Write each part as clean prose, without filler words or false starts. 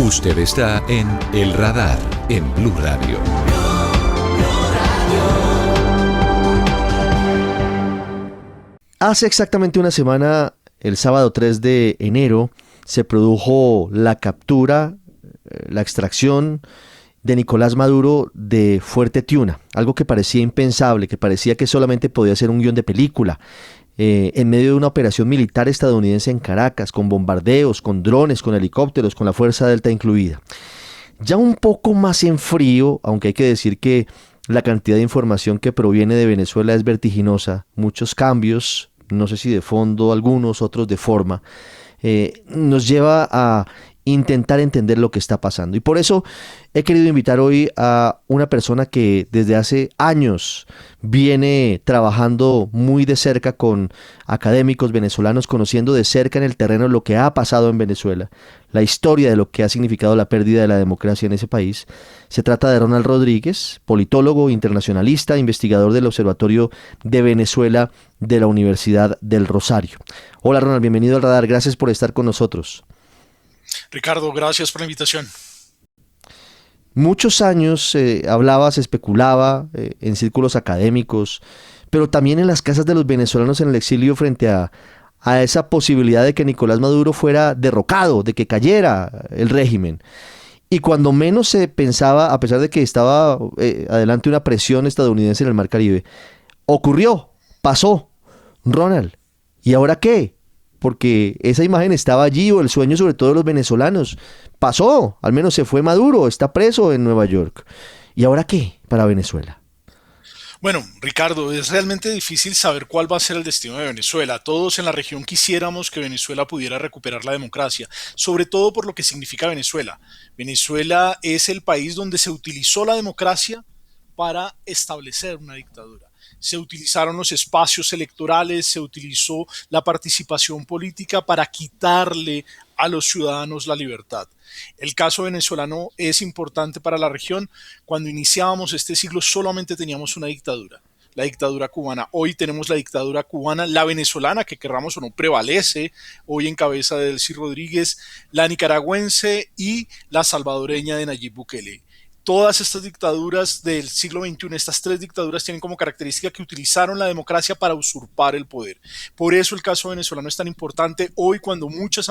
Usted está en El Radar en Blue Radio. Hace exactamente una semana, el sábado 3 de enero, se produjo la captura, la extracción de Nicolás Maduro de Fuerte Tiuna, algo que parecía impensable, que parecía que solamente podía ser un guión de película, en medio de una operación militar estadounidense en Caracas, con bombardeos, con drones, con helicópteros, con la Fuerza Delta incluida. Ya un poco más en frío, aunque hay que decir que la cantidad de información que proviene de Venezuela es vertiginosa, muchos cambios, no sé si de fondo algunos, otros de forma, nos lleva a intentar entender lo que está pasando. Y por eso he querido invitar hoy a una persona que desde hace años viene trabajando muy de cerca con académicos venezolanos, conociendo de cerca en el terreno lo que ha pasado en Venezuela, la historia de lo que ha significado la pérdida de la democracia en ese país. Se trata de Ronald Rodríguez, politólogo, internacionalista, investigador del Observatorio de Venezuela de la Universidad del Rosario. Hola Ronald, bienvenido al Radar, gracias por estar con nosotros. Ricardo, gracias por la invitación. Muchos años se especulaba en círculos académicos, pero también en las casas de los venezolanos en el exilio frente a esa posibilidad de que Nicolás Maduro fuera derrocado, de que cayera el régimen. Y cuando menos se pensaba, a pesar de que estaba adelante una presión estadounidense en el Mar Caribe, ocurrió, pasó. Ronald, ¿y ahora qué? Porque esa imagen estaba allí, o el sueño sobre todo de los venezolanos. Pasó, al menos se fue Maduro, está preso en Nueva York. ¿Y ahora qué para Venezuela? Bueno, Ricardo, es realmente difícil saber cuál va a ser el destino de Venezuela. Todos en la región quisiéramos que Venezuela pudiera recuperar la democracia, sobre todo por lo que significa Venezuela. Venezuela es el país donde se utilizó la democracia para establecer una dictadura. Se utilizaron los espacios electorales, se utilizó la participación política para quitarle a los ciudadanos la libertad. El caso venezolano es importante para la región. Cuando iniciábamos este siglo solamente teníamos una dictadura, la dictadura cubana. Hoy tenemos la dictadura cubana, la venezolana, que querramos o no prevalece, hoy en cabeza de Delcy Rodríguez, la nicaragüense y la salvadoreña de Nayib Bukele. Todas estas dictaduras del siglo XXI, estas tres dictaduras tienen como característica que utilizaron la democracia para usurpar el poder. Por eso el caso venezolano es tan importante. Hoy, cuando muchas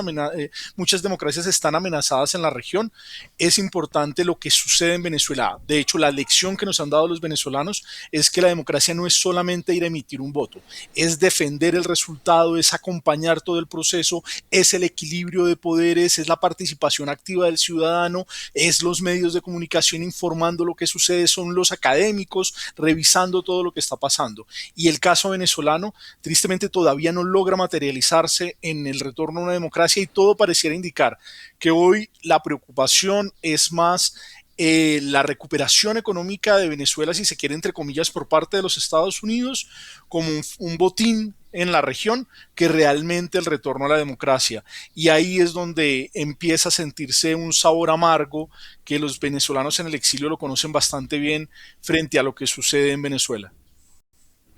democracias están amenazadas en la región, es importante lo que sucede en Venezuela. De hecho, la lección que nos han dado los venezolanos es que la democracia no es solamente ir a emitir un voto, es defender el resultado, es acompañar todo el proceso, es el equilibrio de poderes, es la participación activa del ciudadano, es los medios de comunicación informando lo que sucede, son los académicos revisando todo lo que está pasando. Y el caso venezolano tristemente todavía no logra materializarse en el retorno a una democracia, y todo pareciera indicar que hoy la preocupación es más la recuperación económica de Venezuela, si se quiere, entre comillas, por parte de los Estados Unidos, como un botín en la región, que realmente el retorno a la democracia. Y ahí es donde empieza a sentirse un sabor amargo que los venezolanos en el exilio lo conocen bastante bien frente a lo que sucede en Venezuela.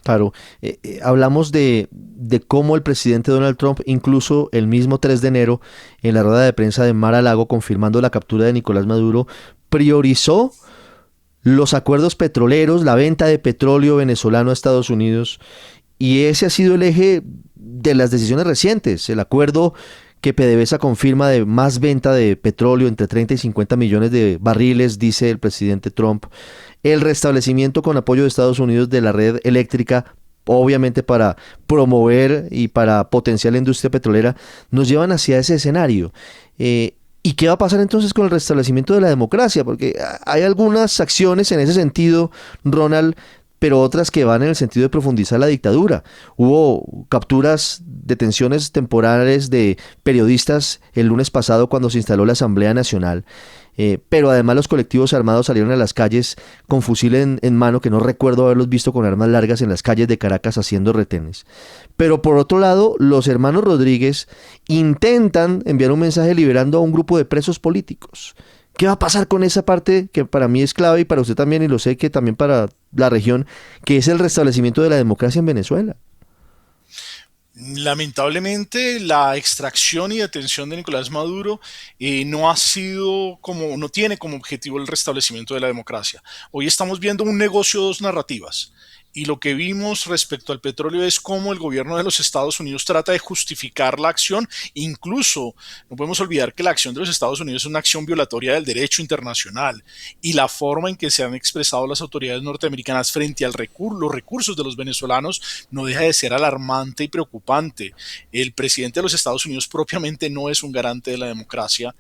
Claro, hablamos de cómo el presidente Donald Trump, incluso el mismo 3 de enero, en la rueda de prensa de Mar-a-Lago, confirmando la captura de Nicolás Maduro, priorizó los acuerdos petroleros, la venta de petróleo venezolano a Estados Unidos, y ese ha sido el eje de las decisiones recientes. El acuerdo que PDVSA confirma de más venta de petróleo, entre 30 y 50 millones de barriles, dice el presidente Trump. El restablecimiento con apoyo de Estados Unidos de la red eléctrica, obviamente para promover y para potenciar la industria petrolera, nos llevan hacia ese escenario. ¿Y qué va a pasar entonces con el restablecimiento de la democracia? Porque hay algunas acciones en ese sentido, Ronald, pero otras que van en el sentido de profundizar la dictadura. Hubo capturas, detenciones temporales de periodistas el lunes pasado cuando se instaló la Asamblea Nacional. Pero además los colectivos armados salieron a las calles con fusil en mano, que no recuerdo haberlos visto con armas largas en las calles de Caracas haciendo retenes. Pero por otro lado, los hermanos Rodríguez intentan enviar un mensaje liberando a un grupo de presos políticos. ¿Qué va a pasar con esa parte que para mí es clave y para usted también, y lo sé que también para la región, que es el restablecimiento de la democracia en Venezuela? Lamentablemente, la extracción y detención de Nicolás Maduro no ha sido como, no tiene como objetivo el restablecimiento de la democracia. Hoy estamos viendo un negocio de dos narrativas. Y lo que vimos respecto al petróleo es cómo el gobierno de los Estados Unidos trata de justificar la acción. Incluso no podemos olvidar que la acción de los Estados Unidos es una acción violatoria del derecho internacional. Y la forma en que se han expresado las autoridades norteamericanas frente al los recursos de los venezolanos no deja de ser alarmante y preocupante. El presidente de los Estados Unidos propiamente no es un garante de la democracia,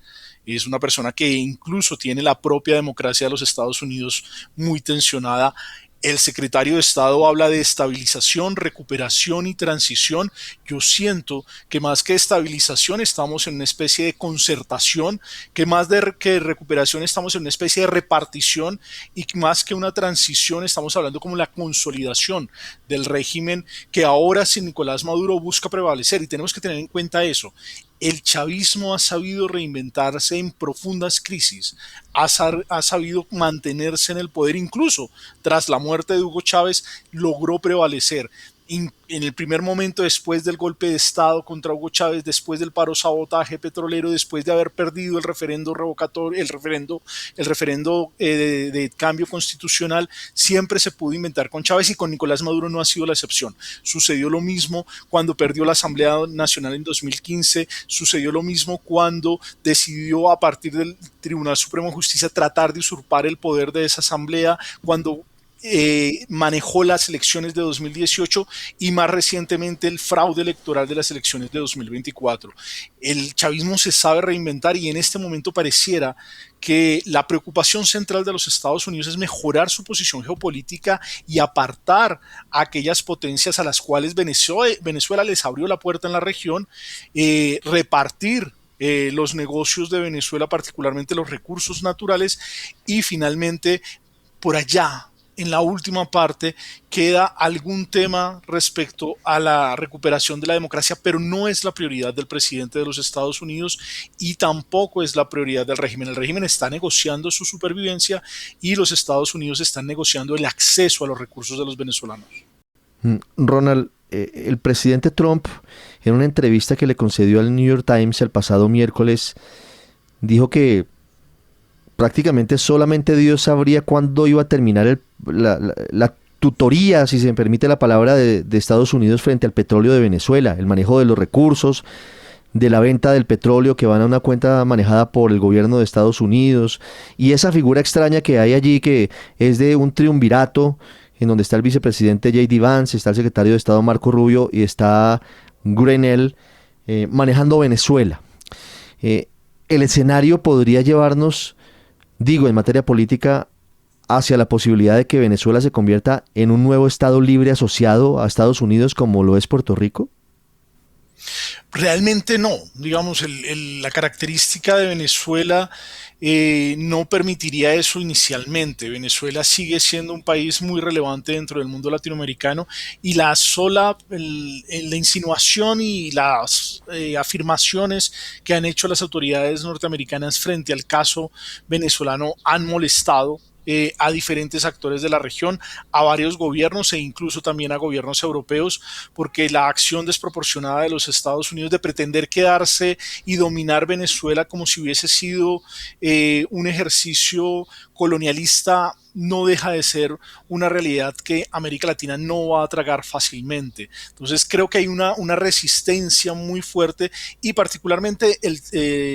es una persona que incluso tiene la propia democracia de los Estados Unidos muy tensionada. El secretario de Estado habla de estabilización, recuperación y transición. Yo siento que más que estabilización estamos en una especie de concertación, que más que recuperación estamos en una especie de repartición y más que una transición estamos hablando como la consolidación del régimen que ahora sin Nicolás Maduro busca prevalecer, y tenemos que tener en cuenta eso. El chavismo ha sabido reinventarse en profundas crisis, ha sabido mantenerse en el poder, incluso tras la muerte de Hugo Chávez logró prevalecer. En el primer momento, después del golpe de Estado contra Hugo Chávez, después del paro sabotaje petrolero, después de haber perdido el referendo revocatorio, el referendo de cambio constitucional, siempre se pudo inventar con Chávez, y con Nicolás Maduro no ha sido la excepción. Sucedió lo mismo cuando perdió la Asamblea Nacional en 2015, sucedió lo mismo cuando decidió a partir del Tribunal Supremo de Justicia tratar de usurpar el poder de esa asamblea, cuando manejó las elecciones de 2018 y más recientemente el fraude electoral de las elecciones de 2024. El chavismo se sabe reinventar, y en este momento pareciera que la preocupación central de los Estados Unidos es mejorar su posición geopolítica y apartar a aquellas potencias a las cuales Venezuela les abrió la puerta en la región, repartir los negocios de Venezuela, particularmente los recursos naturales, y finalmente por allá en la última parte queda algún tema respecto a la recuperación de la democracia, pero no es la prioridad del presidente de los Estados Unidos y tampoco es la prioridad del régimen. El régimen está negociando su supervivencia y los Estados Unidos están negociando el acceso a los recursos de los venezolanos. Ronald, el presidente Trump, en una entrevista que le concedió al New York Times el pasado miércoles, dijo que prácticamente solamente Dios sabría cuándo iba a terminar la tutoría, si se me permite la palabra, de Estados Unidos frente al petróleo de Venezuela, el manejo de los recursos, de la venta del petróleo que van a una cuenta manejada por el gobierno de Estados Unidos, y esa figura extraña que hay allí, que es de un triunvirato, en donde está el vicepresidente J.D. Vance, está el secretario de Estado Marco Rubio y está Grenell, manejando Venezuela. El escenario podría llevarnos, digo, en materia política, hacia la posibilidad de que Venezuela se convierta en un nuevo Estado libre asociado a Estados Unidos como lo es Puerto Rico? Realmente no. Digamos, la característica de Venezuela no permitiría eso inicialmente. Venezuela sigue siendo un país muy relevante dentro del mundo latinoamericano, y la insinuación y las afirmaciones que han hecho las autoridades norteamericanas frente al caso venezolano han molestado a diferentes actores de la región, a varios gobiernos e incluso también a gobiernos europeos, porque la acción desproporcionada de los Estados Unidos de pretender quedarse y dominar Venezuela como si hubiese sido un ejercicio colonialista no deja de ser una realidad que América Latina no va a tragar fácilmente. Entonces creo que hay una resistencia muy fuerte, y particularmente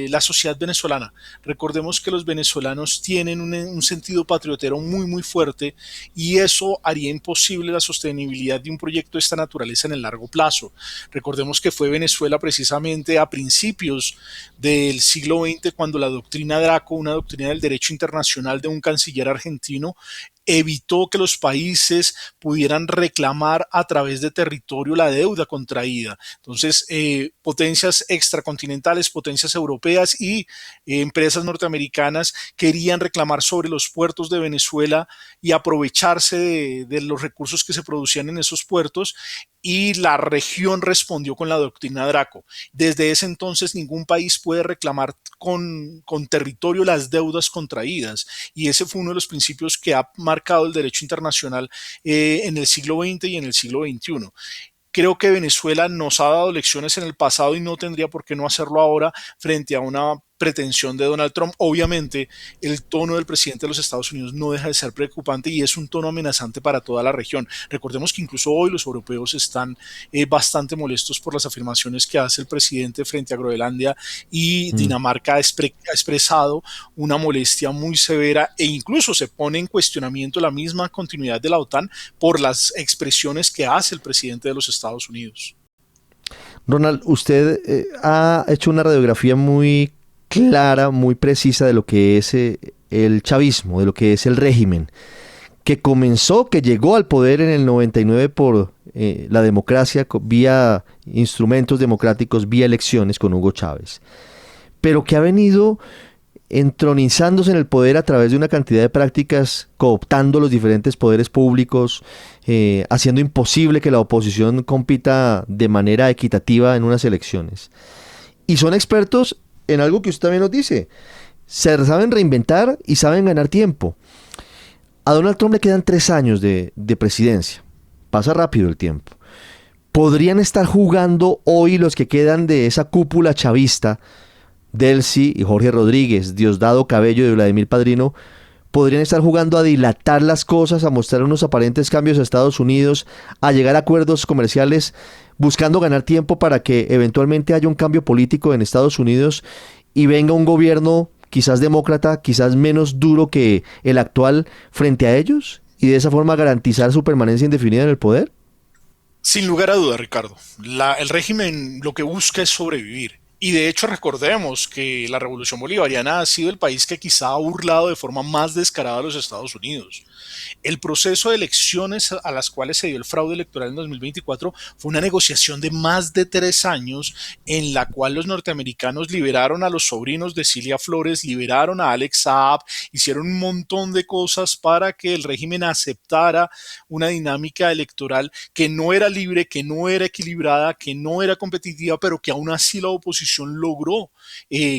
la sociedad venezolana. Recordemos que los venezolanos tienen un sentido patriotero muy muy fuerte, y eso haría imposible la sostenibilidad de un proyecto de esta naturaleza en el largo plazo. Recordemos que fue Venezuela precisamente a principios del siglo XX cuando la doctrina Draco, una doctrina del derecho internacional de un canciller argentino, evitó que los países pudieran reclamar a través de territorio la deuda contraída. Entonces, potencias extracontinentales, potencias europeas y empresas norteamericanas querían reclamar sobre los puertos de Venezuela y aprovecharse de los recursos que se producían en esos puertos, y la región respondió con la doctrina Draco. Desde ese entonces ningún país puede reclamar con territorio las deudas contraídas, y ese fue uno de los principios que ha marcado el derecho internacional en el siglo XX y en el siglo XXI. Creo que Venezuela nos ha dado lecciones en el pasado y no tendría por qué no hacerlo ahora frente a una pretensión de Donald Trump. Obviamente, el tono del presidente de los Estados Unidos no deja de ser preocupante y es un tono amenazante para toda la región. Recordemos que incluso hoy los europeos están bastante molestos por las afirmaciones que hace el presidente frente a Groenlandia y Dinamarca ha expresado una molestia muy severa e incluso se pone en cuestionamiento la misma continuidad de la OTAN por las expresiones que hace el presidente de los Estados Unidos. Ronald, usted ha hecho una radiografía muy clara, muy precisa de lo que es el chavismo, de lo que es el régimen, que comenzó, que llegó al poder en el 99 por la democracia, vía instrumentos democráticos, vía elecciones con Hugo Chávez, pero que ha venido entronizándose en el poder a través de una cantidad de prácticas, cooptando los diferentes poderes públicos, haciendo imposible que la oposición compita de manera equitativa en unas elecciones. Y son expertos en algo que usted también nos dice. Se saben reinventar y saben ganar tiempo. A Donald Trump le quedan 3 años de presidencia. Pasa rápido el tiempo. ¿Podrían estar jugando hoy los que quedan de esa cúpula chavista, Delcy y Jorge Rodríguez, Diosdado Cabello y Vladimir Padrino, podrían estar jugando a dilatar las cosas, a mostrar unos aparentes cambios a Estados Unidos, a llegar a acuerdos comerciales, buscando ganar tiempo para que eventualmente haya un cambio político en Estados Unidos y venga un gobierno quizás demócrata, quizás menos duro que el actual frente a ellos, y de esa forma garantizar su permanencia indefinida en el poder? Sin lugar a duda, Ricardo, el régimen lo que busca es sobrevivir. Y de hecho recordemos que la Revolución Bolivariana ha sido el país que quizá ha burlado de forma más descarada a los Estados Unidos. El proceso de elecciones a las cuales se dio el fraude electoral en 2024 fue una negociación de más de 3 años en la cual los norteamericanos liberaron a los sobrinos de Cilia Flores, liberaron a Alex Saab, hicieron un montón de cosas para que el régimen aceptara una dinámica electoral que no era libre, que no era equilibrada, que no era competitiva, pero que aún así la oposición logró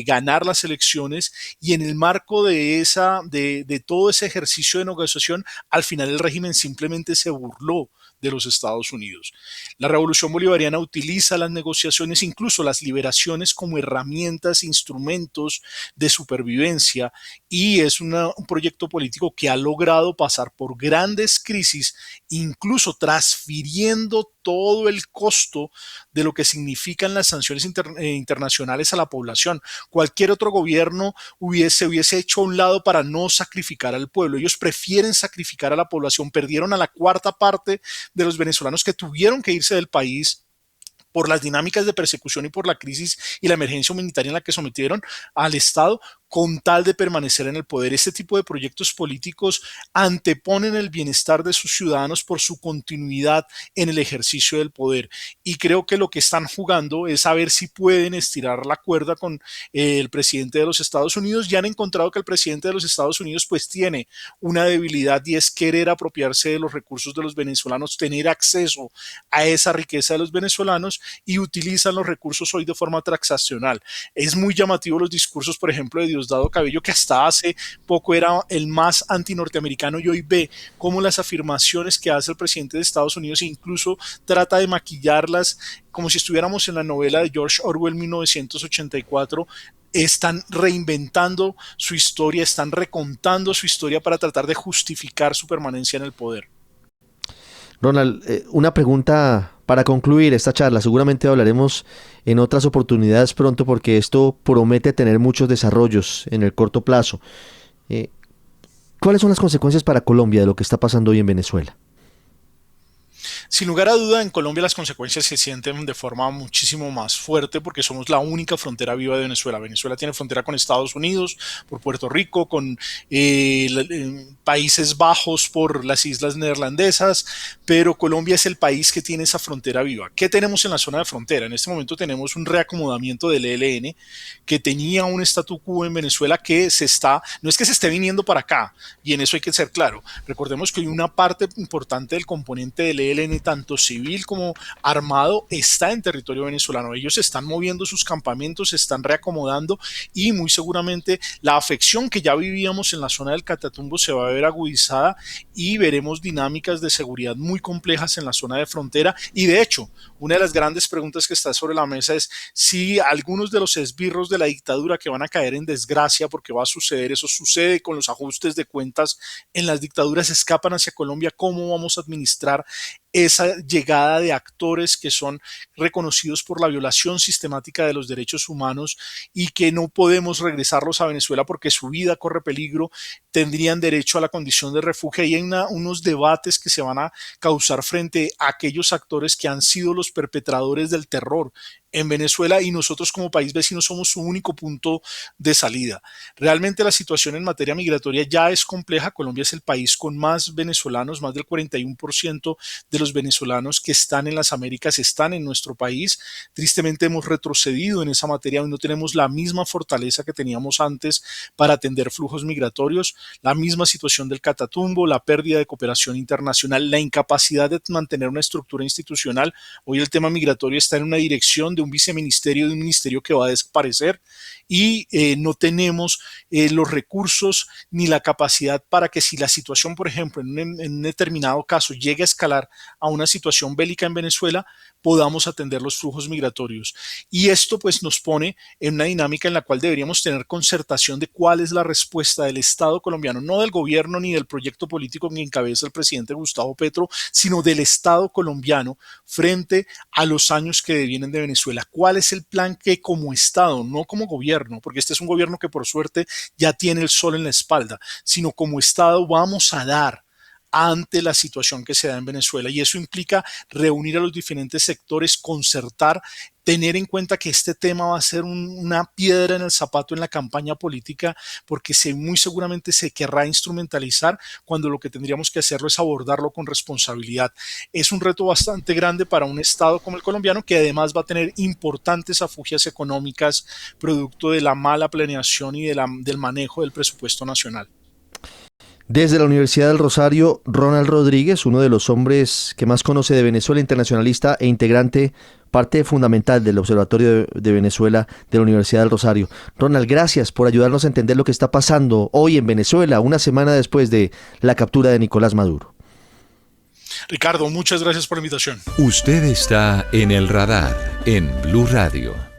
ganar las elecciones y en el marco de todo ese ejercicio de negociación, al final el régimen simplemente se burló de los Estados Unidos. La Revolución Bolivariana utiliza las negociaciones, incluso las liberaciones, como herramientas, instrumentos de supervivencia y es un proyecto político que ha logrado pasar por grandes crisis, incluso transfiriendo todo el costo de lo que significan las sanciones internacionales a la población. Cualquier otro gobierno hubiese hecho a un lado para no sacrificar al pueblo. Ellos prefieren sacrificar a la población. Perdieron a la cuarta parte de los venezolanos que tuvieron que irse del país por las dinámicas de persecución y por la crisis y la emergencia humanitaria en la que sometieron al Estado con tal de permanecer en el poder. Este tipo de proyectos políticos anteponen el bienestar de sus ciudadanos por su continuidad en el ejercicio del poder. Y creo que lo que están jugando es a ver si pueden estirar la cuerda con el presidente de los Estados Unidos. Ya han encontrado que el presidente de los Estados Unidos pues tiene una debilidad y es querer apropiarse de los recursos de los venezolanos, tener acceso a esa riqueza de los venezolanos y utilizan los recursos hoy de forma transaccional. Es muy llamativo los discursos, por ejemplo, de Diosdado Cabello, que hasta hace poco era el más antinorteamericano y hoy ve cómo las afirmaciones que hace el presidente de Estados Unidos incluso trata de maquillarlas como si estuviéramos en la novela de George Orwell 1984. Están reinventando su historia, están recontando su historia para tratar de justificar su permanencia en el poder. Ronald, una pregunta para concluir esta charla. Seguramente hablaremos en otras oportunidades pronto porque esto promete tener muchos desarrollos en el corto plazo. ¿Cuáles son las consecuencias para Colombia de lo que está pasando hoy en Venezuela? Sin lugar a duda, en Colombia las consecuencias se sienten de forma muchísimo más fuerte porque somos la única frontera viva de Venezuela. Venezuela tiene frontera con Estados Unidos, por Puerto Rico, con Países Bajos, por las islas neerlandesas, pero Colombia es el país que tiene esa frontera viva. ¿Qué tenemos en la zona de frontera? En este momento tenemos un reacomodamiento del ELN que tenía un statu quo en Venezuela que no es que se esté viniendo para acá, y en eso hay que ser claro. Recordemos que hay una parte importante del componente del ELN tanto civil como armado, está en territorio venezolano. Ellos están moviendo sus campamentos, se están reacomodando y muy seguramente la afección que ya vivíamos en la zona del Catatumbo se va a ver agudizada y veremos dinámicas de seguridad muy complejas en la zona de frontera. Y de hecho, una de las grandes preguntas que está sobre la mesa es si algunos de los esbirros de la dictadura que van a caer en desgracia, porque va a suceder, eso sucede con los ajustes de cuentas en las dictaduras, escapan hacia Colombia, ¿cómo vamos a administrar esa llegada de actores que son reconocidos por la violación sistemática de los derechos humanos y que no podemos regresarlos a Venezuela porque su vida corre peligro, tendrían derecho a la condición de refugio? Y hay unos debates que se van a causar frente a aquellos actores que han sido los perpetradores del terror en Venezuela, y nosotros como país vecino somos su único punto de salida. Realmente la situación en materia migratoria ya es compleja. Colombia es el país con más venezolanos, más del 41% de los venezolanos que están en las Américas están en nuestro país. Tristemente hemos retrocedido en esa materia y no tenemos la misma fortaleza que teníamos antes para atender flujos migratorios. La misma situación del Catatumbo, la pérdida de cooperación internacional, la incapacidad de mantener una estructura institucional. Hoy el tema migratorio está en una dirección de un viceministerio, de un ministerio que va a desaparecer, y no tenemos los recursos ni la capacidad para que, si la situación, por ejemplo, en un determinado caso llega a escalar a una situación bélica en Venezuela, podamos atender los flujos migratorios. Y esto pues nos pone en una dinámica en la cual deberíamos tener concertación de cuál es la respuesta del Estado colombiano, no del gobierno ni del proyecto político que encabeza el presidente Gustavo Petro, sino del Estado colombiano frente a los años que devienen de Venezuela. ¿Cuál es el plan que como Estado, no como gobierno, porque este es un gobierno que por suerte ya tiene el sol en la espalda, sino como Estado vamos a dar ante la situación que se da en Venezuela? Y eso implica reunir a los diferentes sectores, concertar, tener en cuenta que este tema va a ser una piedra en el zapato en la campaña política, porque muy seguramente se querrá instrumentalizar cuando lo que tendríamos que hacerlo es abordarlo con responsabilidad. Es un reto bastante grande para un Estado como el colombiano, que además va a tener importantes afugias económicas producto de la mala planeación y del manejo del presupuesto nacional. Desde la Universidad del Rosario, Ronald Rodríguez, uno de los hombres que más conoce de Venezuela, internacionalista e integrante, parte fundamental del Observatorio de Venezuela de la Universidad del Rosario. Ronald, gracias por ayudarnos a entender lo que está pasando hoy en Venezuela, una semana después de la captura de Nicolás Maduro. Ricardo, muchas gracias por la invitación. Usted está en el radar en Blue Radio.